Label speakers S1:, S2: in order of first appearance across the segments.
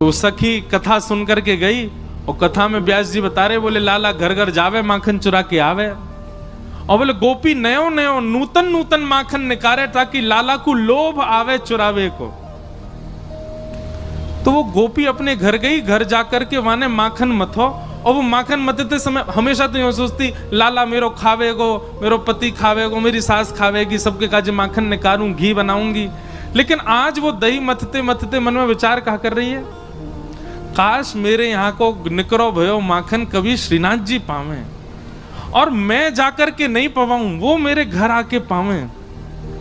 S1: तो सखी कथा सुन करके गई और कथा में व्यास जी बता रहे, बोले लाला घर घर जावे माखन चुरा के आवे। और बोले गोपी नयो नयो नूतन नूतन माखन निकारे ताकि लाला को लोभ आवे चुरावे को। तो वो गोपी अपने घर गई, घर जाकर के वहां माखन मथो, और वो माखन मथते समय हमेशा तो यूं सोचती लाला मेरो खावेगो, मेरो पति खावेगो, मेरी सास खावेगी, सबके काजे माखन निकालूं, घी बनाऊंगी। लेकिन आज वो दही मथते मथते मन में विचार कहा कर रही है, काश मेरे यहाँ को निकरो भयो माखन कभी श्रीनाथ जी पावे, और मैं जाकर के नहीं पवाऊं, वो मेरे घर आके पावे।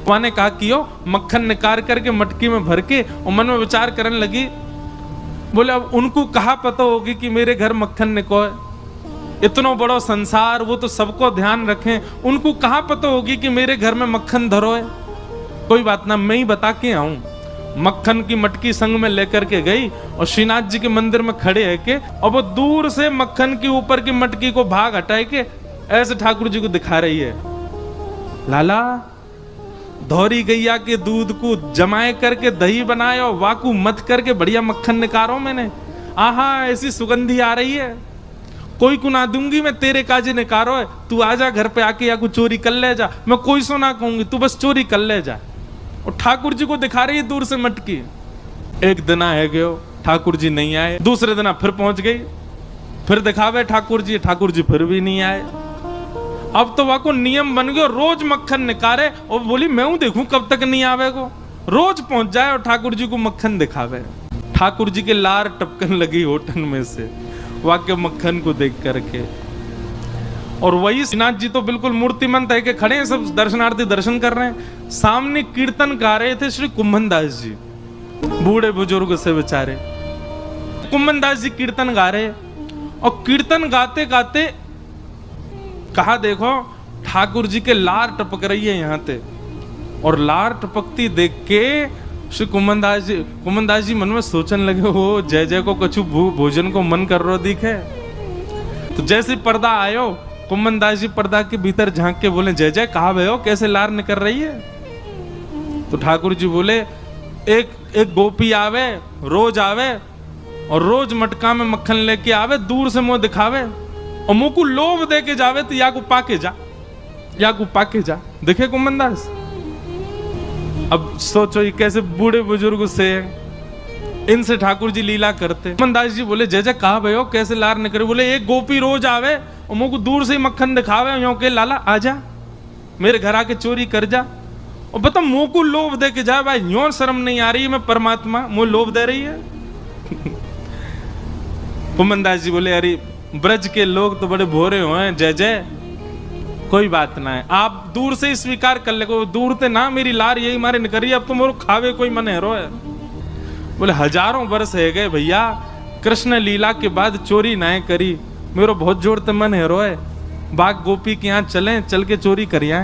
S1: वहां ने कहा कि मक्खन निकाल करके मटकी में भर के, और मन में विचार करने लगी, बोले अब उनको कहा पता होगी कि मेरे घर मक्खन निको है, इतना बड़ा संसार, वो तो सबको ध्यान रखें, उनको कहा पता होगी कि मेरे घर में मक्खन धरो है। कोई बात ना, मैं ही बता के आऊं। मक्खन की मटकी संग में लेकर के गई और श्रीनाथ जी के मंदिर में खड़े है के, और वो दूर से मक्खन के ऊपर की मटकी को भाग हटाए के ऐसे ठाकुर जी को दिखा रही है, लाला धौरी गैया के दूध को जमाए करके दही बनाए और वाकू मत करके बढ़िया मक्खन निकारो मैंने, आहा ऐसी सुगंधी आ रही है, कोई को ना दूंगी मैं, तेरे काजे निकारो है, तू आजा घर पे आके या कुछ चोरी कर ले जा, मैं कोई सो ना कहूंगी, तू बस चोरी कर ले जा। और ठाकुर जी को दिखा रही है दूर से मटकी। एक दिन है गयो, ठाकुर जी नहीं आए, दूसरे दिन फिर पहुंच गई, फिर दिखावे ठाकुर जी फिर भी नहीं आए। अब तो वाको नियम बन गयो, रोज मक्खन निकारे, और बोली मैं देखूं कब तक नहीं आवे को, रोज पहुंच जाए और ठाकुर जी को मक्खन दिखावे। ठाकुर जी के लार टपकन लगी होठन में से वाक्य मक्खन को देख करके। और वही श्रीनाथ जी तो बिल्कुल मूर्तिमंत है कि खड़े हैं, सब दर्शनार्थी दर्शन कर रहे हैं। सामने कीर्तन गा रहे थे श्री कुंभनदास जी, बूढ़े बुजुर्ग से बेचारे। कुंभनदास जी कीर्तन गा रहे, और कीर्तन गाते गाते कहा देखो ठाकुर जी के लार टपक रही है यहाँ पे, और लार टपकती देख के श्री कुंभनदास जी मन में सोचने लगे, हो जय जय को कछु भोजन को मन कर रो दिखे। तो जैसे पर्दा आयो, कुंभनदास जी पर्दा के भीतर झांक के बोले, जय जय कहा भयो, कैसे लार निकल रही है। तो ठाकुर जी बोले, एक गोपी आवे, रोज आवे और रोज मटका में मक्खन लेके आवे, दूर से मुंह दिखावे और मुंह को लोभ दे के जावे, तो या को पाके जा, या को पाके जा। देखे कुंभनदास, अब सोचो ये कैसे बूढ़े बुजुर्ग से इनसे ठाकुर जी लीला करते। कुंभनदास जी बोले, जय जय कहा भयो, कैसे लार निकले। बोले एक गोपी रोज आवे और मुंह को दूर से ही मक्खन दिखावे, यो के लाला आजा मेरे घर आके चोरी कर जा, और बता मुंह को लोभ दे के जाए। भाई यो शर्म नहीं आ रही है, मैं परमात्मा मुंह लोभ दे रही है। कुंभनदास जी बोले, अरे ब्रज के लोग तो बड़े भोरे हुए, जय जय कोई बात ना है, आप दूर से ही स्वीकार कर ले, दूर से ना मेरी लार यही मारे निकरी, अब तो मोर खावे कोई मन है रो है। बोले हजारों वर्ष है गए भैया, कृष्ण लीला के बाद चोरी ना करी, मेरो बहुत जोर ते मन है रोए, बाग गोपी के यहाँ चलें, चल के चोरी करिए।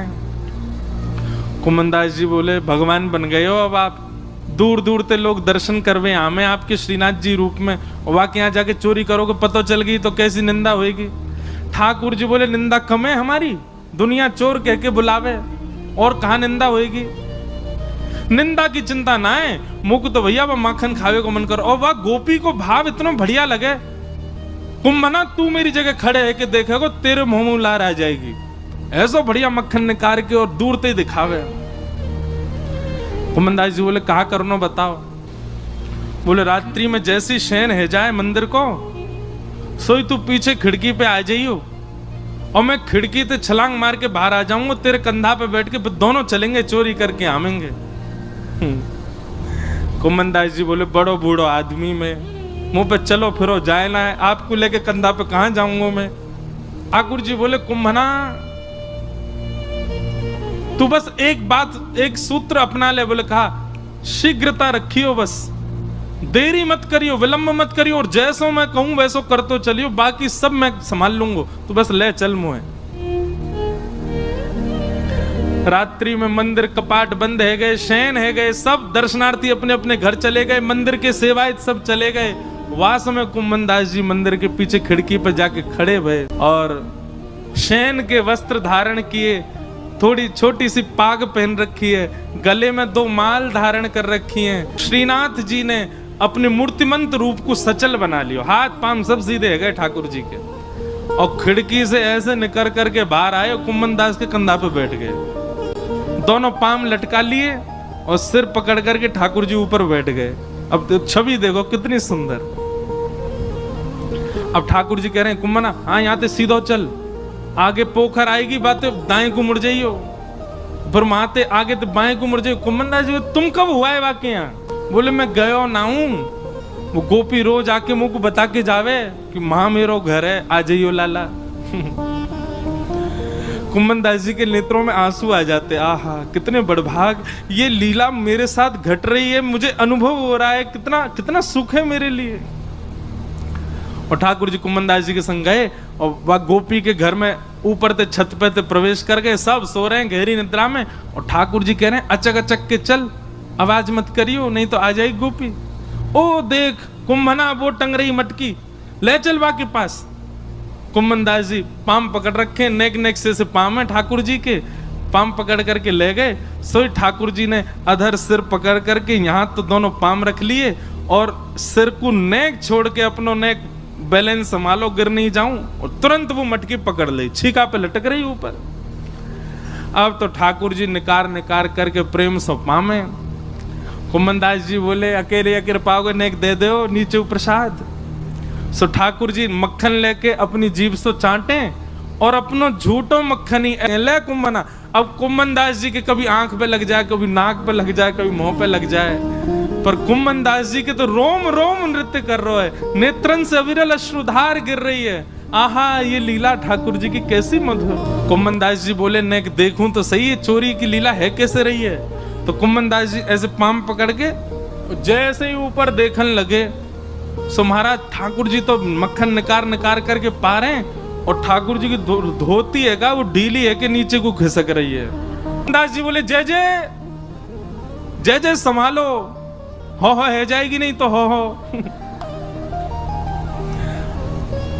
S1: कुंभनदास जी बोले, भगवान बन गए हो अब आप, दूर दूर ते लोग दर्शन करवे आमे आपके श्रीनाथ जी रूप में, वहां के यहाँ जाके चोरी करोगे, पता चल गई तो कैसी निंदा होगी। ठाकुर जी बोले, निंदा कम है हमारी, दुनिया चोर कह के बुलावे, और कहाँ निंदा होगी। निंदा की चिंता ना है, मुख तो भैया वह माखन खावे को मन कर। और वह गोपी को भाव इतना बढ़िया लगे, कुंभना तू मेरी जगह खड़े है कि देखेगो तेरे मुंह में लार आ जाएगी, ऐसा बढ़िया मक्खन निकाल के और दूर ते दिखावे। कुंभनदास जी बोले, कहा करनो बताओ। बोले, रात्रि में जैसी शयन है जाए मंदिर को, सोई तू पीछे खिड़की पे आ जाइयो, और मैं खिड़की से छलांग मार के बाहर आ जाऊंगा, तेरे कंधा पे बैठ के दोनों चलेंगे चोरी करके आवेंगे। कुंभनदास जी बोले, बड़ो बूढ़ो आदमी में मुंह पे चलो फिरो जाए ना है, आपको लेके कंधा पे कहां जाऊंगा मैं। ठाकुर जी बोले, कुंभना तू बस एक बात, एक सूत्र अपना ले। बोले, कहा शीघ्रता रखियो, बस देरी मत करियो, विलंब मत करियो, और जैसो मैं कहूं वैसो कर तो चलियो, बाकी सब मैं संभाल लूंगा, तू बस ले चल मुझे। रात्रि में मंदिर कपाट बंद है गए, शयन है गए, सब दर्शनार्थी अपने अपने घर चले गए, मंदिर के सेवायत सब चले गए। वास में कुंभनदास जी मंदिर के पीछे खिड़की पर जाके खड़े भये और शयन के वस्त्र धारण किए, थोड़ी छोटी सी पाग पहन रखी है, गले में 2 माल धारण कर रखी हैं। श्रीनाथ जी ने अपने मूर्तिमंत रूप को सचल बना लियो, हाथ पांव सब सीधे है गए ठाकुर जी के, और खिड़की से ऐसे निकल करके बाहर आए, कुम्मन दास के कंधा पे बैठ गए, दोनों पांव लटका लिए और सिर पकड़ करके ठाकुर जी ऊपर बैठ गए। अब तो छवि देखो कितनी सुंदर। अब ठाकुर जी कह रहे हैं कुम्मना, हाँ यहाँ से सीधो चल, आगे पोखर आएगी बात दाएं को मुड़ जाइयो, फिर माते आगे तो बाएं को मुड़ जाइयो। कुम्मन दास जी तुम कब हुआ है वाकई यहाँ? बोले मैं गयो ना हूं, वो गोपी रोज आके मुझ को बता के जावे कि माँ मेरो घर है, आ जाइयो लाला। कुम्मन दास जी के नेत्रों में आंसू आ जाते, आहा कितने बड़भाग, ये लीला मेरे साथ घट रही है, मुझे अनुभव हो रहा है, कितना कितना सुख है मेरे लिए। और ठाकुर जी कुम्मन दास जी के संग गए और वह गोपी के घर में ऊपर ते छत पे ते प्रवेश कर गए, सब सो रहे हैं गहरी निद्रा में, और ठाकुर जी कह रहे हैं अचक अचक के चल, आवाज मत करियो नहीं तो आ जाएगी गोपी। ओ देख कुम्भना वो टंग रही मटकी, ले चल बा के पास। कुम्मन दास जी पाम पकड़ रखे, नेक नेक से पाम है ठाकुर जी के, पाम पकड़ करके ले गए। सोई ठाकुर जी ने अधर सिर पकड़ करके यहाँ तो दोनों पाम रख लिए और सिर को नेक छोड़ के अपनो नेक बैलेंस संभालो, गिर नहीं जाऊं, और तुरंत वो मटकी पकड़ ली, छीका पे लटक रही ऊपर। अब तो ठाकुर जी निकार निकार करके प्रेम से पामे। कुम्मन दास जी बोले अकेले अकेले पाओगे नेक दे दो नीचे प्रसाद। सो ठाकुर जी मक्खन लेके अपनी जीभ से चाटे और अपनो झूठो मक्खन ही ले कुम्मना। अब कुम्मन दास जी के कभी आंख पे लग जाए, कभी नाक पे लग जाए, कभी मुंह पे लग जाए, पर कुम्मन दास जी के तो रोम रोम नृत्य कर रहा है, नेत्रन से अविरल अश्रुधार गिर रही है। आहा ये लीला ठाकुर जी की कैसी मधुर। कुम्मन दास जी बोले नेक देखूं तो सही है चोरी की लीला है कैसे रही है। तो कुम्मन दास जी ऐसे पाम पकड़ के जैसे ही ऊपर देखने लगे, सो महाराज ठाकुर जी तो मक्खन निकार निकार करके पा रहे हैं, और ठाकुर जी की धोती है का वो ढीली है कि नीचे को खिसक रही है। दास जी बोले जय जय जय जय संभालो, हो है जाएगी नहीं तो हो।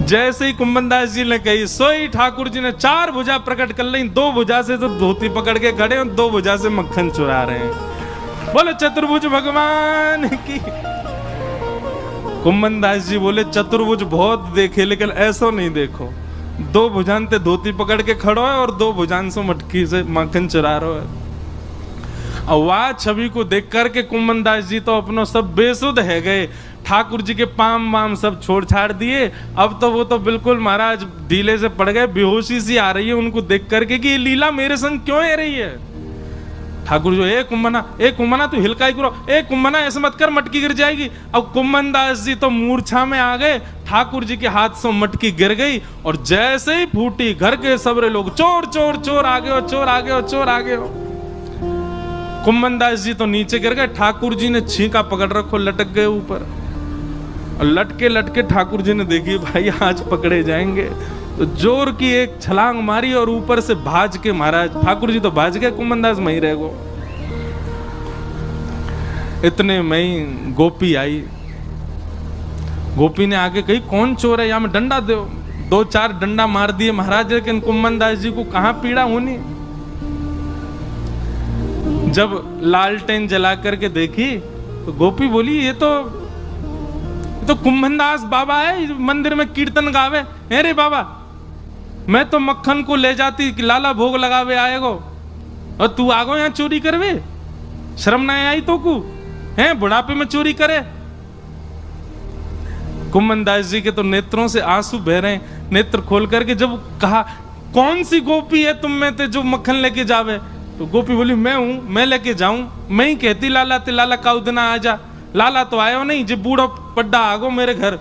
S1: जैसे ही कुम्मन दास जी ने कही, सोई ठाकुर जी ने चार भुजा प्रकट कर ली, दो भुजा से तो धोती पकड़ के खड़े और दो भुजा से मक्खन चुरा रहे हैं। बोले चतुर्भुज भगवान की। कुम्मन दास जी बोले चतुर्भुज बहुत देखे लेकिन ऐसा नहीं देखो, दो भुजान ते धोती पकड़ के खड़ो है और दो भुजान से मटकी से मक्खन चुरा रहे है। और वह छवि को देख करके कुम्मन दास जी तो अपनो सब बेसुध है गए, ठाकुर जी के पाम वाम सब छोड़ छाड़ दिए। अब तो वो तो बिल्कुल महाराज ढीले से पड़ गए, बेहोशी सी आ रही है उनको देख करके कि ये लीला मेरे संग क्यों है रही है। ठाकुर जी ए कुम्मना तू हिलकाई करो, ए कुम्मना ऐसे मत कर मटकी गिर जाएगी। अब कुम्मन दास जी तो मूर्छा में आ गए, ठाकुर जी के हाथ से मटकी गिर गई और जैसे ही फूटी घर के सबरे लोग चोर चोर चोर आ गए हो, चोर आ गए हो, चोर आ गए हो। कुम्मन दास जी तो नीचे गिर गए, ठाकुर जी ने छींका पकड़ रखो, लटक गए ऊपर। और लटके लटके ठाकुर जी ने देखी भाई आज पकड़े जाएंगे, तो जोर की एक छलांग मारी और ऊपर से भाज के महाराज ठाकुर जी तो भाज गए, कुम्मन दास वहीं रह गो। इतने में ही गोपी आई, गोपी ने आके कही कौन चोर है, या में डंडा दो। दो चार डंडा मार दिए महाराज, लेकिन कुम्मन दास जी को कहां पीड़ा होनी। जब लालटेन जला करके देखी तो गोपी बोली ये तो कुम्भन दास बाबा है, मंदिर में कीर्तन गावे। अरे बाबा मैं तो मक्खन को ले जाती कि लाला भोग लगावे आएगो, और तू आगो यहाँ चोरी करवे, शर्म ना आई तो को हैं बुढ़ापे में चोरी करे। कुम्भन दास जी के तो नेत्रों से आंसू बह रहे हैं। नेत्र खोल करके जब कहा कौन सी गोपी है तुम में ते जो मक्खन लेके जावे, तो गोपी बोली मैं हूं, मैं लेके जाऊं। मैं ही कहती लाला ते लाला का उदना आ जा, लाला तो आयो नहीं, जो बूढ़ा पड्डा आगो मेरे घर।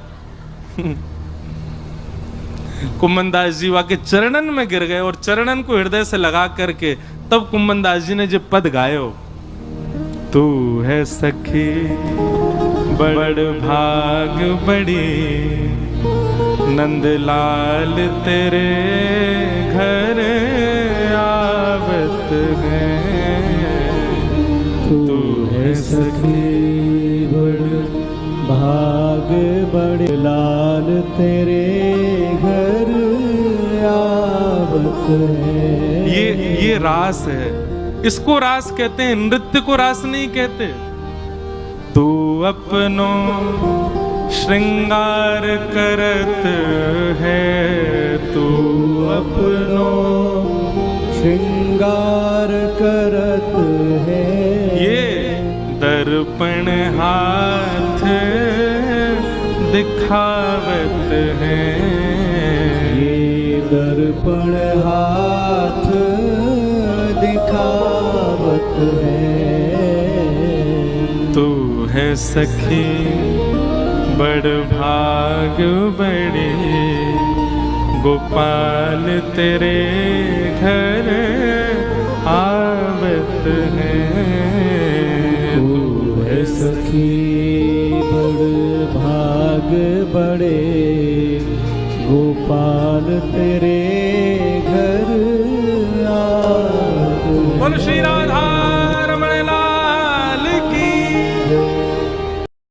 S1: कुम्भन दास जी के चरणन में गिर गए और चरणन को हृदय से लगा करके तब कुम्भन दास जी ने जो पद गायो, तू है सखी बड़ भाग बड़ी, नंदलाल तेरे घर आवत है।
S2: तू है सखी बड़ भाग बड़े, लाल तेरे घर आवत है।
S1: ये रास है, इसको रास कहते हैं, नृत्य को रास नहीं कहते। तू अपनो श्रृंगार करत है, तू अपनो
S2: श्रृंगार करत है।
S1: ये दर्पण हाथ दिखावत है,
S2: ये दर्पण हाथ दिखावत है।
S1: तू है सखी बड़ भाग बड़ी, गोपाल तेरे घर आवत है।
S2: तू है सखी बड़ भाग बड़े, गोपाल तेरे घर आवत है।
S1: बोल श्री राम